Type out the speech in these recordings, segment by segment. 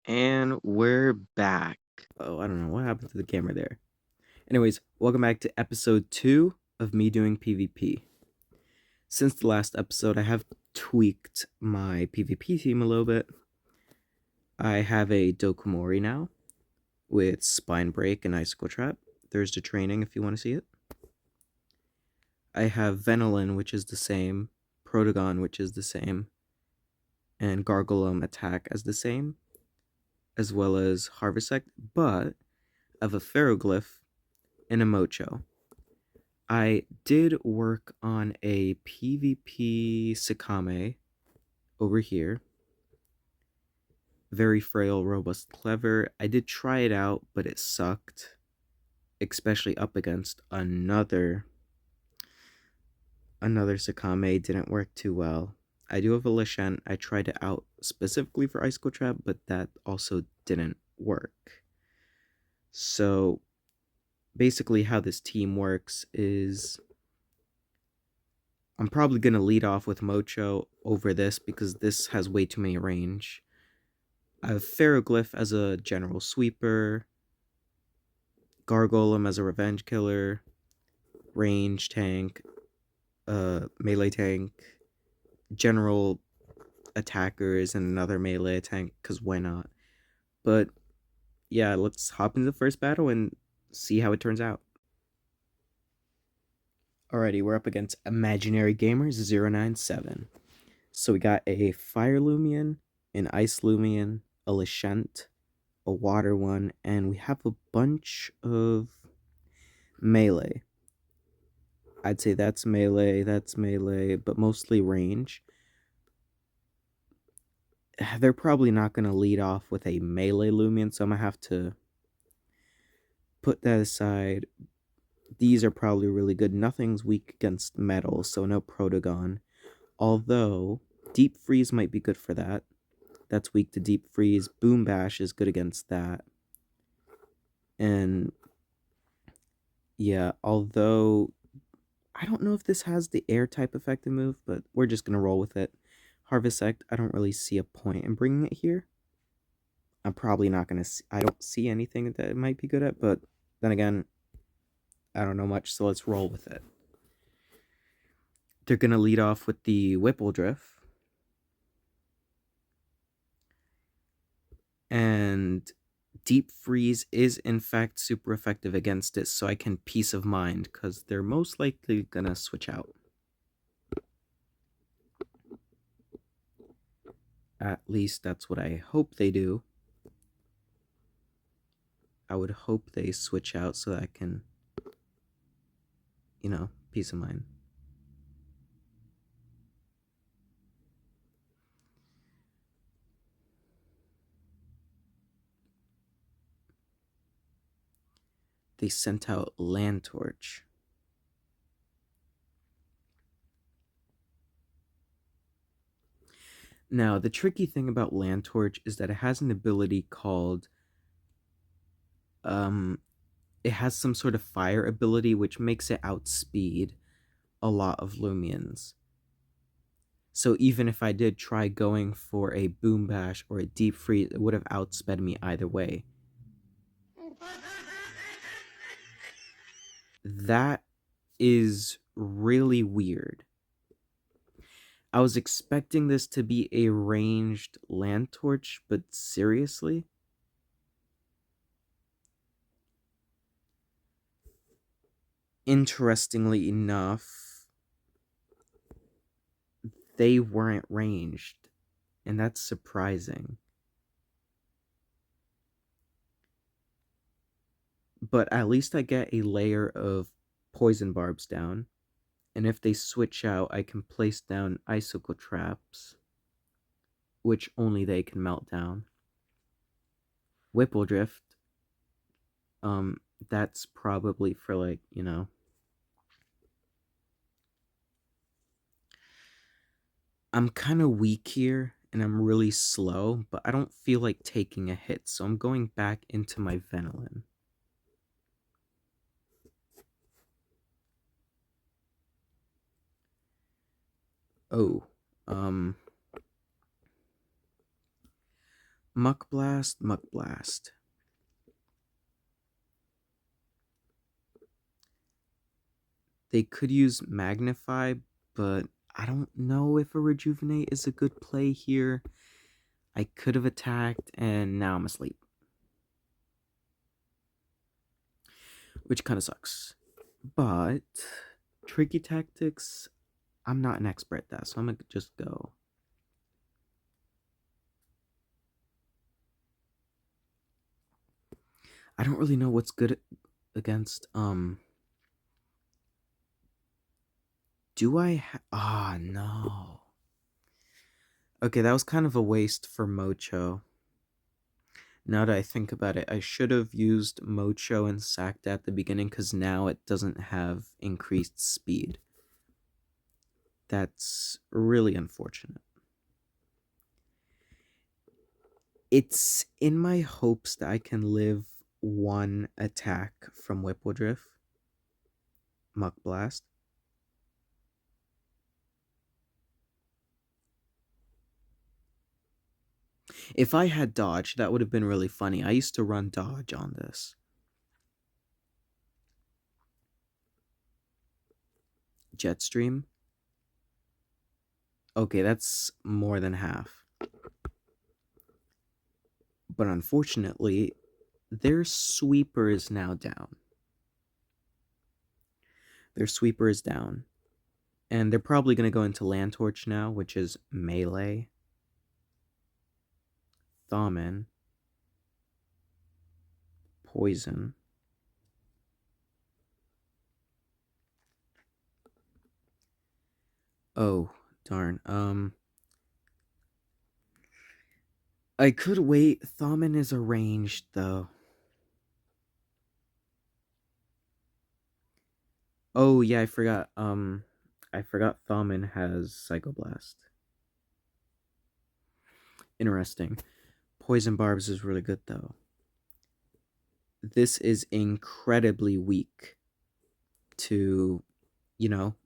And we're back. Oh, I don't know what happened to the camera there. Anyways, welcome back to episode 2 of me doing PvP. Since the last episode, I have tweaked my PvP team a little bit. I have a Dokomori now with Spine Break and Icicle Trap. There's the training if you want to see it. I have Venolin, which is the same, Protagon, which is the same, and Gargolem attack as the same, as well as Harvesect, but of a Ferroglyph and a Mocho. I did work on a PvP Sakame over here. Very frail, robust, clever. I did try it out, but it sucked. Especially up against another Sakame. Didn't work too well. I do have a Lashent. I tried it out specifically for Icicle Trap, but that also didn't work. So basically how this team works is I'm probably going to lead off with Mocho over this because this has way too many range. I have Ferroglyph as a general sweeper, Gargolem as a revenge killer, range tank, melee tank, general attackers, and another melee tank, because why not? But yeah, let's hop into the first battle and see how it turns out. Alrighty, we're up against Imaginary Gamers 097. So we got a Fire Loomian, an Ice Loomian, a Lashent, a Water one, and we have a bunch of melee. I'd say that's melee, but mostly range. They're probably not going to lead off with a melee Loomian, so I'm going to have to put that aside. These are probably really good. Nothing's weak against metal, so no Protagon. Although, Deep Freeze might be good for that. That's weak to Deep Freeze. Boom Bash is good against that. And yeah, although I don't know if this has the air type effective move, but we're just going to roll with it. Harvesect, I don't really see a point in bringing it here. I'm probably not going to I don't see anything that it might be good at, but then again, I don't know much, so let's roll with it. They're going to lead off with the Whippledrift. And Deep Freeze is in fact super effective against it, so I can peace of mind, because they're most likely going to switch out. At least that's what I hope they do. I would hope they switch out so that I can, peace of mind. They sent out Lantorch. Now, the tricky thing about Lantorch is that it has an ability called, it has some sort of fire ability which makes it outspeed a lot of Loomians. So even if I did try going for a Boom Bash or a Deep Freeze, it would have outsped me either way. That is really weird. I was expecting this to be a ranged Lantorch, but seriously? Interestingly enough, they weren't ranged, and that's surprising. But at least I get a layer of poison barbs down, and if they switch out, I can place down icicle traps, which only they can melt down. Whippledrift, that's probably for, like, I'm kind of weak here, and I'm really slow, but I don't feel like taking a hit, so I'm going back into my Venolin. Oh, Muck Blast, Muck Blast. They could use Magnify, but I don't know if a Rejuvenate is a good play here. I could have attacked, and now I'm asleep. Which kind of sucks. But Tricky Tactics, I'm not an expert at that, so I'm going to just go. I don't really know what's good against, do I no. Okay, that was kind of a waste for Mocho. Now that I think about it, I should have used Mocho and Sacked at the beginning because now it doesn't have increased speed. That's really unfortunate. It's in my hopes that I can live one attack from Whipple-Drift. Muck Blast. If I had dodge, that would have been really funny. I used to run dodge on this. Jetstream. Okay, that's more than half. But unfortunately, their sweeper is now down. Their sweeper is down. And they're probably going to go into Lantorch now, which is melee. Thaumin. Poison. Oh, darn. I could wait. Thaumin is arranged, though. Oh, yeah, I forgot. I forgot Thaumin has Psychoblast. Interesting. Poison Barbs is really good, though. This is incredibly weak to,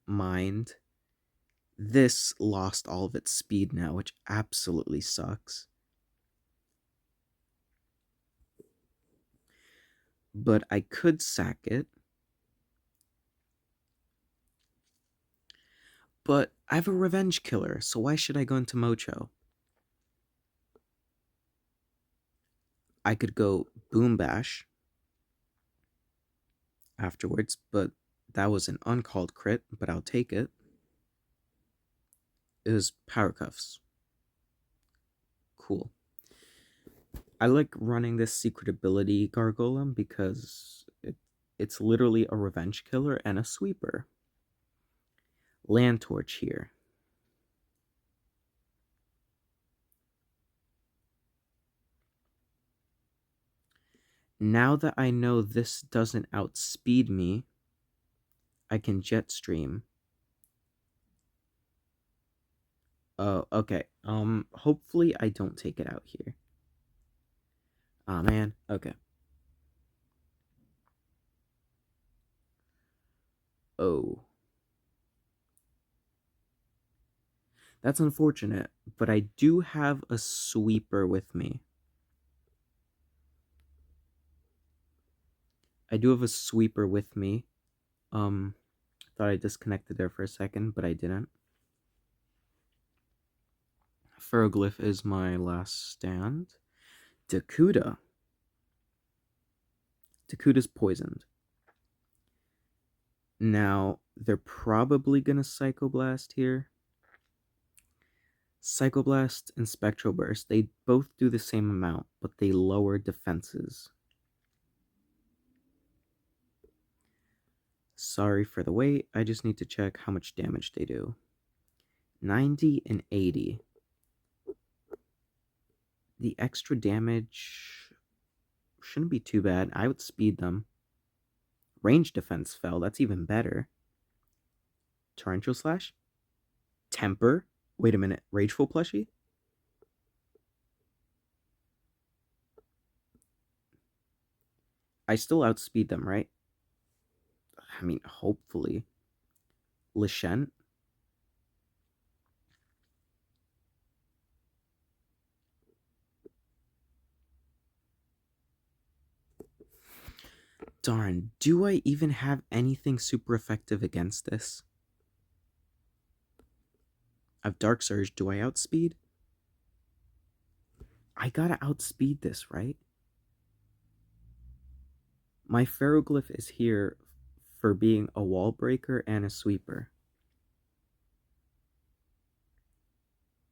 mind. This lost all of its speed now, which absolutely sucks. But I could sack it. But I have a Revenge Killer, so why should I go into Mocho? I could go Boom Bash afterwards, but that was an uncalled crit, but I'll take it. It was Power Cuffs. Cool. I like running this secret ability Gargolem because it's literally a Revenge Killer and a Sweeper. Lantorch here. Now that I know this doesn't outspeed me, I can Jetstream. Oh, okay. Hopefully I don't take it out here. Aw, man. Okay. Oh. That's unfortunate, but I do have a Sweeper with me. I do have a Sweeper with me. Thought I disconnected there for a second, but I didn't. Ferroglyph is my last stand. Dakuda. Dakuda's poisoned. Now, they're probably gonna Psychoblast here. Psychoblast and Spectral Burst, they both do the same amount, but they lower defenses. Sorry for the wait, I just need to check how much damage they do. 90 and 80. The extra damage shouldn't be too bad. I would speed them. Range defense fell, that's even better. Torrential Slash? Temper? Wait a minute, Rageful Plushie? I still outspeed them, right? I mean, hopefully. Lishent? Darn, do I even have anything super effective against this? I've Dark Surge. Do I outspeed? I gotta outspeed this, right? My Ferroglyph is here for being a wall breaker and a sweeper.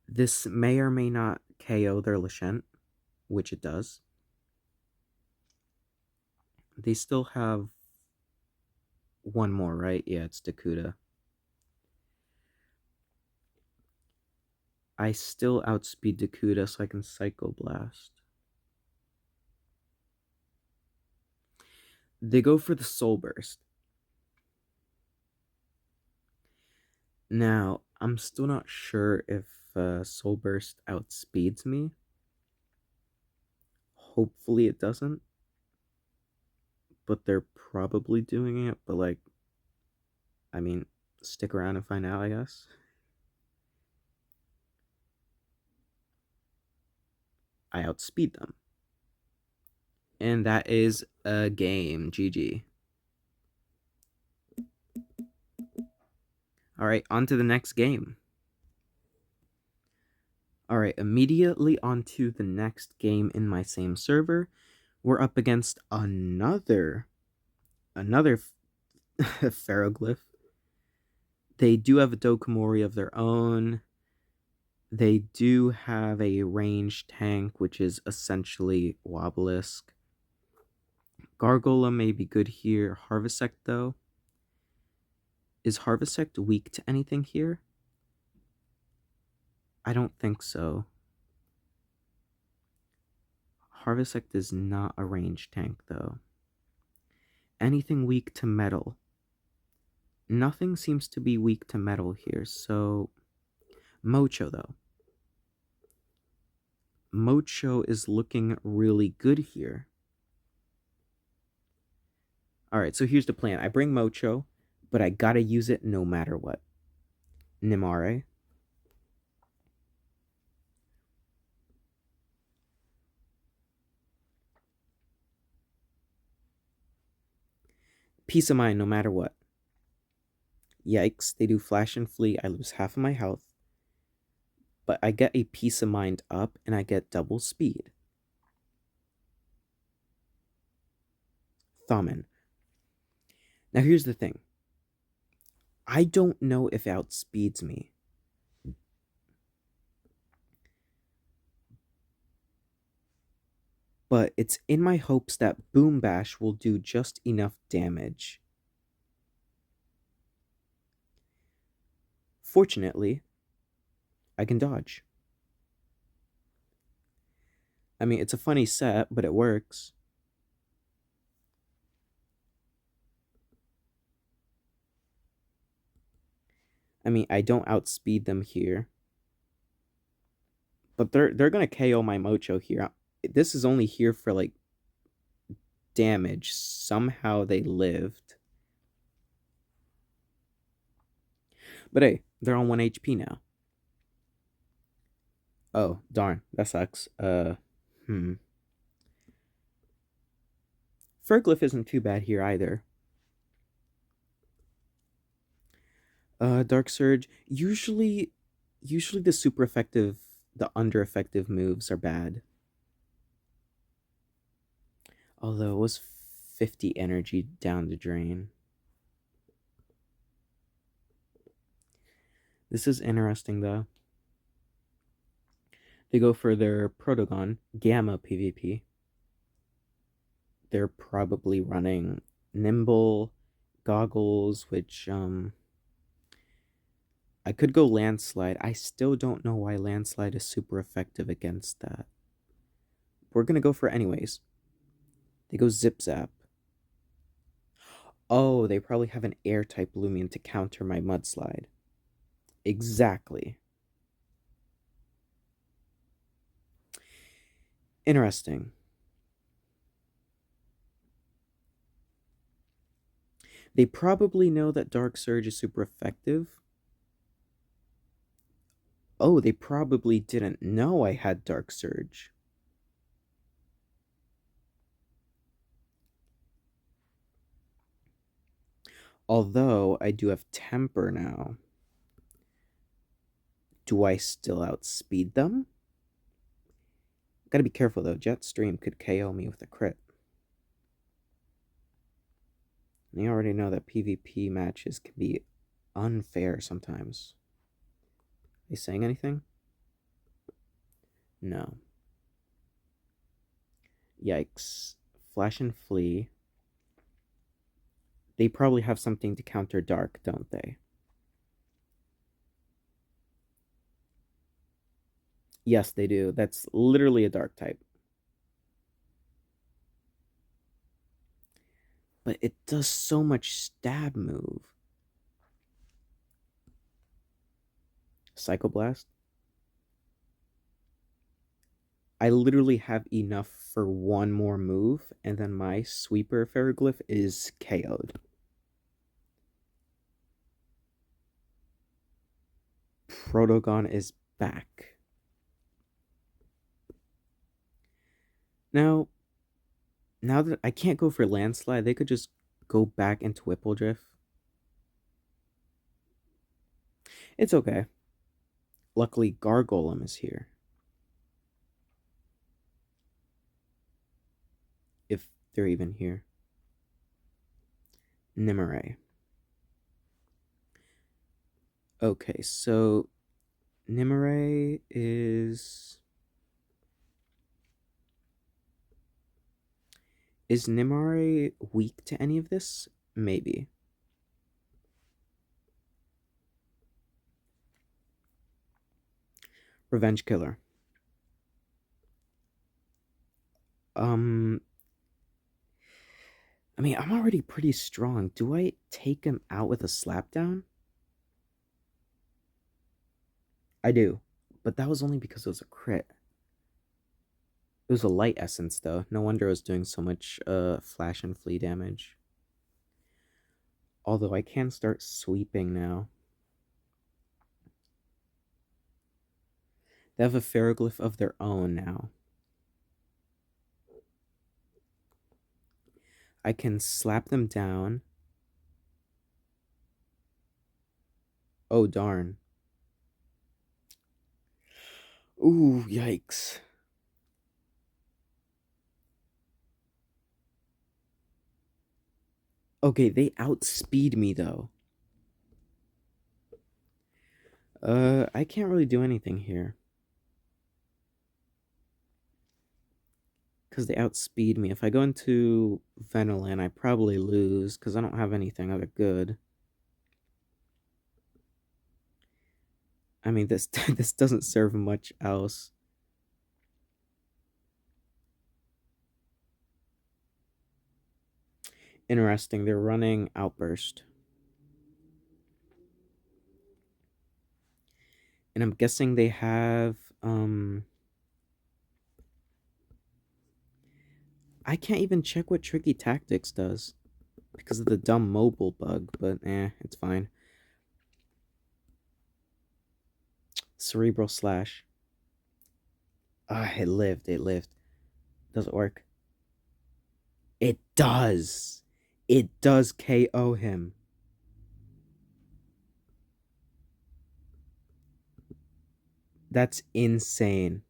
This may or may not KO their Lashent, which it does. They still have one more, right? Yeah, it's Dakuda. I still outspeed Dakuda so I can Psycho Blast. They go for the Soul Burst. Now, I'm still not sure if Soul Burst outspeeds me. Hopefully it doesn't. But they're probably doing it. But, like, I mean, stick around and find out, I guess. I outspeed them. And that is a game. GG. Alright, on to the next game. Alright, immediately on to the next game in my same server. We're up against another Ferroglyph. They do have a Dokomori of their own. They do have a ranged tank, which is essentially Wobelisk. Gargola may be good here. Harvesect, though. Is Harvesect weak to anything here? I don't think so. Harvesect is not a ranged tank, though. Anything weak to metal? Nothing seems to be weak to metal here, so... Mocho, though. Mocho is looking really good here. Alright, so here's the plan. I bring Mocho, but I gotta use it no matter what. Nimare. Peace of mind no matter what. Yikes, they do Flash and Flee. I lose half of my health. But I get a Peace of Mind up, and I get double speed. Thaumin. Now here's the thing. I don't know if it outspeeds me. But it's in my hopes that Boom Bash will do just enough damage. Fortunately, I can dodge. I mean, it's a funny set, but it works. I mean, I don't outspeed them here. But they're gonna KO my Mocho here. This is only here for, like, damage. Somehow they lived. But hey, they're on 1 HP now. Oh, darn. That sucks. Ferglyph isn't too bad here either. Dark Surge. Usually the super effective, the under effective moves are bad. Although it was 50 energy down the drain. This is interesting, though. They go for their Protogon, Gamma PvP. They're probably running Nimble, Goggles, which, I could go Landslide. I still don't know why Landslide is super effective against that. We're gonna go for it anyways. They go Zip Zap. Oh, they probably have an Air-type Loomian to counter my Mudslide. Exactly. Interesting. They probably know that Dark Surge is super effective. Oh, they probably didn't know I had Dark Surge. Although I do have temper now. Do I still outspeed them? Gotta be careful though. Jetstream could KO me with a crit. And you already know that PvP matches can be unfair sometimes. Are you saying anything? No. Yikes. Flash and Flee. They probably have something to counter Dark, don't they? Yes, they do. That's literally a Dark type. But it does so much stab move. Psychoblast. I literally have enough for one more move, and then my Sweeper Ferroglyph is KO'd. Protogon is back. Now that I can't go for Landslide, they could just go back into Whippledrift. It's okay. Luckily, Gargolem is here. If they're even here. Nimue. Okay, so Nimue is... Is Nimue weak to any of this? Maybe. Revenge Killer. I mean, I'm already pretty strong. Do I take him out with a slapdown? I do. But that was only because it was a crit. It was a light essence, though. No wonder I was doing so much flash and flee damage. Although I can start sweeping now. They have a ferroglyph of their own now. I can slap them down. Oh, darn. Ooh, yikes. Okay, they outspeed me, though. I can't really do anything here. Because they outspeed me. If I go into Venolan, I probably lose, because I don't have anything other good. I mean, this this doesn't serve much else. Interesting, they're running Outburst. And I'm guessing they have, I can't even check what Tricky Tactics does because of the dumb mobile bug, but it's fine. Cerebral Slash. Ah, it lived. Does it work? It does. It does KO him. That's insane.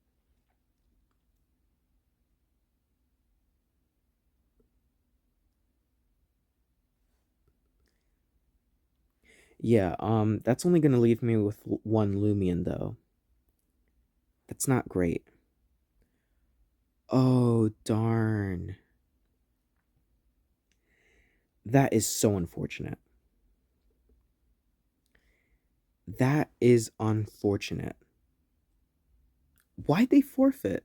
Yeah, that's only gonna leave me with one Loomian, though. That's not great. Oh, darn. That is so unfortunate. That is unfortunate. Why'd they forfeit?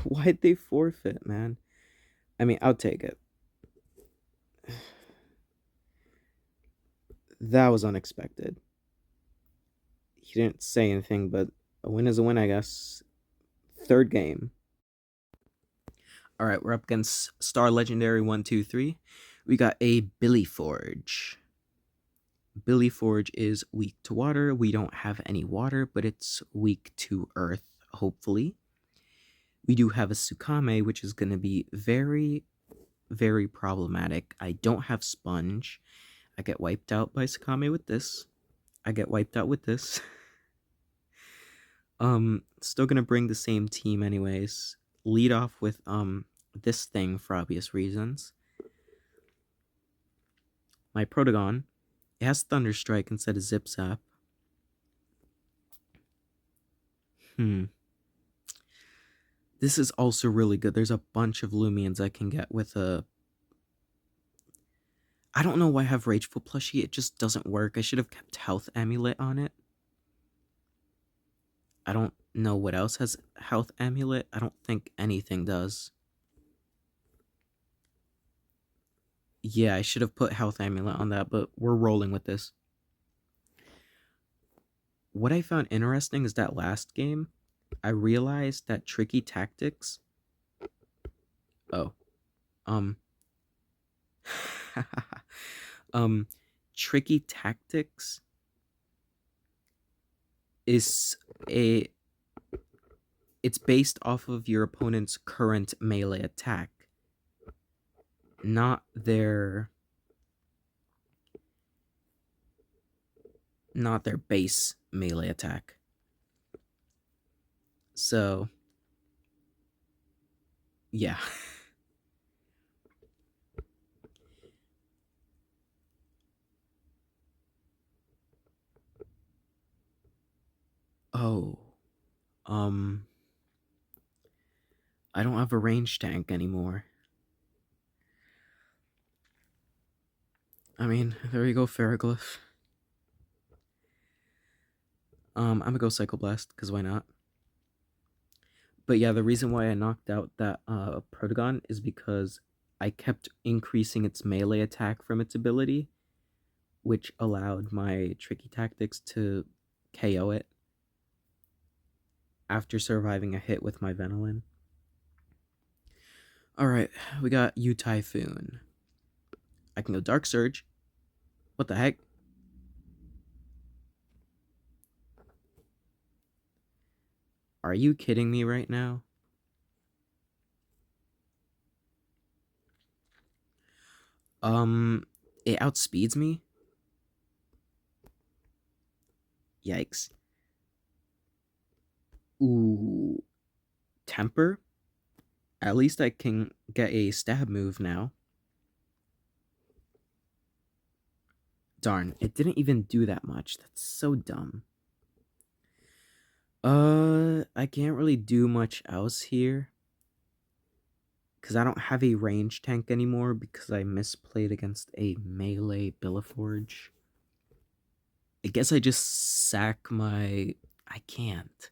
Why'd they forfeit, man? I mean, I'll take it. That was unexpected. He didn't say anything, but a win is a win, I guess. Third game. All right, we're up against Star Legendary 123. We got a Billy Forge. Billy Forge is weak to water. We don't have any water, but it's weak to earth, hopefully. We do have a Tsukame, which is going to be very very problematic. I don't have Sponge. I get wiped out by Sakame with this. I get wiped out with this. Still gonna bring the same team anyways. Lead off with this thing for obvious reasons. My Protagon, it has Thunderstrike instead of Zip Zap. This is also really good. There's a bunch of Loomians I can get with a... I don't know why I have Rageful plushie. It just doesn't work. I should have kept Health Amulet on it. I don't know what else has Health Amulet. I don't think anything does. Yeah, I should have put Health Amulet on that, but we're rolling with this. What I found interesting is that last game, I realized that Tricky Tactics... Oh. Tricky Tactics is it's based off of your opponent's current melee attack, not their base melee attack. So yeah. Oh. I don't have a range tank anymore. I mean, there you go, Ferroglyph. I'm gonna go Psycho Blast, because why not? But yeah, the reason why I knocked out that Protagon is because I kept increasing its melee attack from its ability, which allowed my Tricky Tactics to KO it after surviving a hit with my Venolin. Alright, we got U Typhoon. I can go Dark Surge. What the heck? Are you kidding me right now? It outspeeds me? Yikes. Ooh. Temper? At least I can get a stab move now. Darn, it didn't even do that much. That's so dumb. I can't really do much else here, because I don't have a range tank anymore because I misplayed against a melee Billiforge. I guess I just sack my... I can't.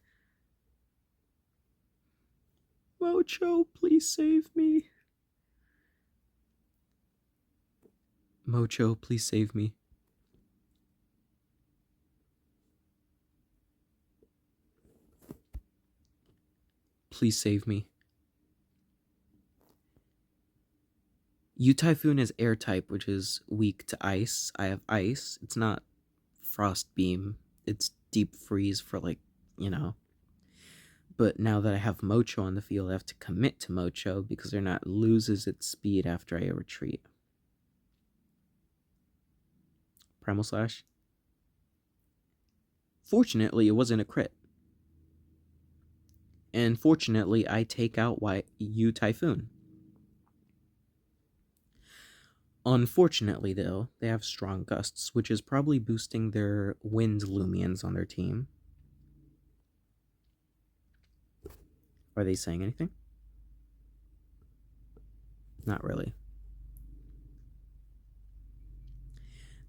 Mocho, please save me. Mocho, please save me. Please save me. U Typhoon is air type, which is weak to ice. I have ice. It's not Frost Beam. It's Deep Freeze for, like, you know. But now that I have Mocho on the field, I have to commit to Mocho because or not loses its speed after I retreat. Primal Slash. Fortunately, it wasn't a crit. And fortunately, I take out U Typhoon. Unfortunately, though, they have strong gusts, which is probably boosting their wind Loomians on their team. Are they saying anything? Not really.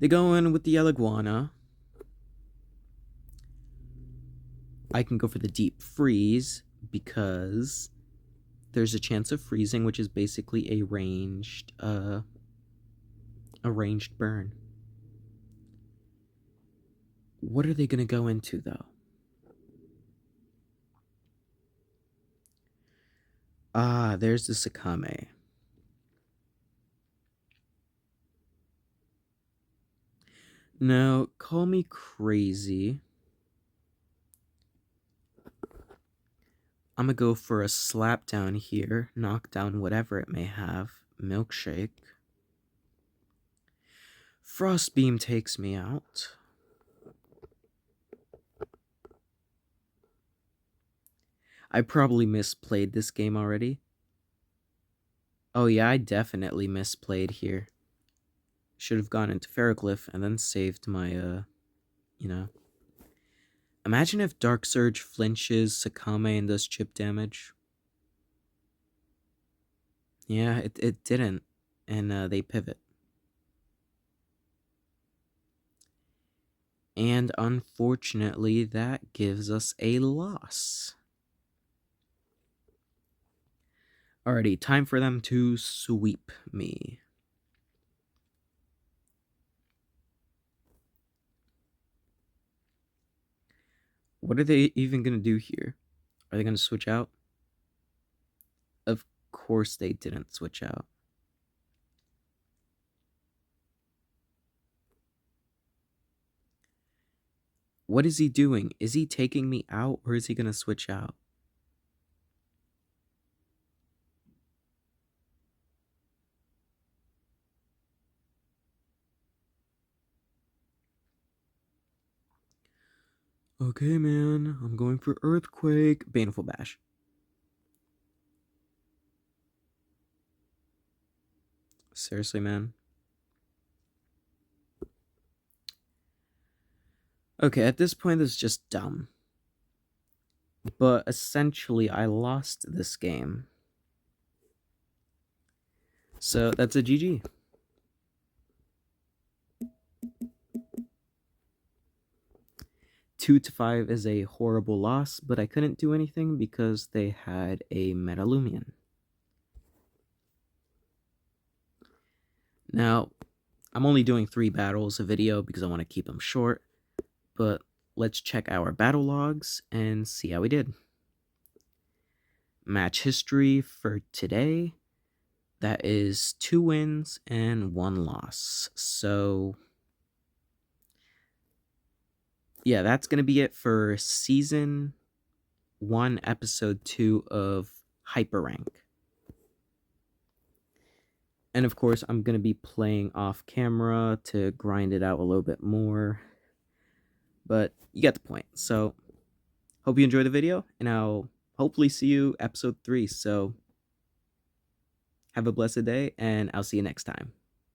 They go in with the Iguana. I can go for the Deep Freeze because there's a chance of freezing, which is basically a ranged burn. What are they going to go into, though? Ah, there's the Sakame. Now, call me crazy. I'm gonna go for a slap down here, knock down whatever it may have, milkshake. Frostbeam takes me out. I probably misplayed this game already. Oh yeah, I definitely misplayed here. Should have gone into Ferrocliff and then saved my, you know. Imagine if Dark Surge flinches Sakame and does chip damage. Yeah, it didn't. And they pivot. And unfortunately, that gives us a loss. Alrighty, time for them to sweep me. What are they even going to do here? Are they going to switch out? Of course they didn't switch out. What is he doing? Is he taking me out or is he going to switch out? Okay, man, I'm going for Earthquake. Baneful Bash. Seriously, man. Okay, at this point, this is just dumb. But essentially, I lost this game. So that's a GG. Two to 5 is a horrible loss, but I couldn't do anything because they had a Meta Loomian. Now, I'm only doing 3 battles a video because I want to keep them short, but let's check our battle logs and see how we did. Match history for today, that is 2 wins and 1 loss. So yeah, that's going to be it for Season 1, Episode 2 of Hyper Rank. And of course, I'm going to be playing off camera to grind it out a little bit more. But you get the point. So, hope you enjoyed the video, and I'll hopefully see you Episode 3. So, have a blessed day, and I'll see you next time.